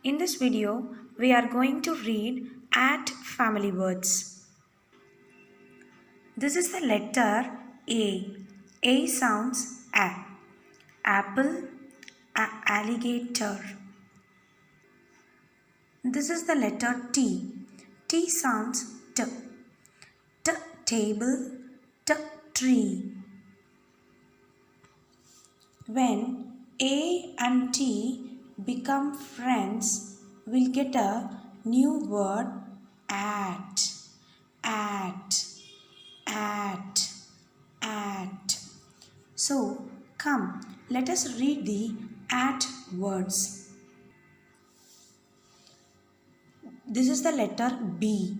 In this video, we are going to read at family words. This is the letter A. A sounds A. Apple, alligator. This is the letter T. T sounds T. T, table, T, tree. When A and T become friends, we'll get a new word at. So, come, let us read the at words. This is the letter B.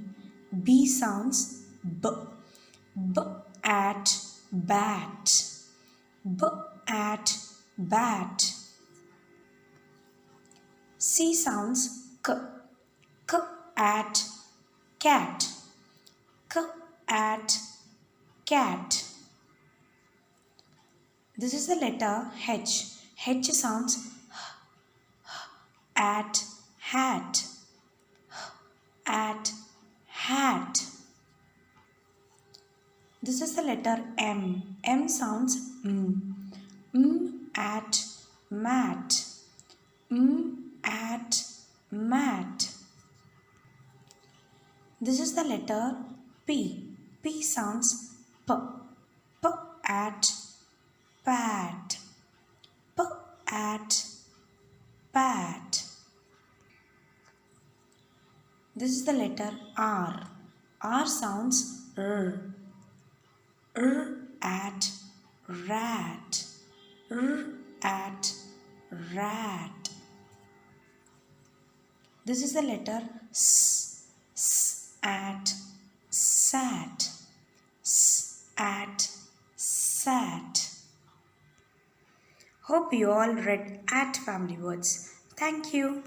B sounds B. B at bat. B at bat. C sounds K. K at cat. K at cat. This is the letter H. H sounds at hat. At hat. This is the letter M. M sounds at mat. At mat. This is the letter P. P sounds P. P at pat. P at pat. This is the letter R. R sounds R. R at rat. R at rat. This is the letter S. S at sat. S at sat. Hope you all read at family words. Thank you.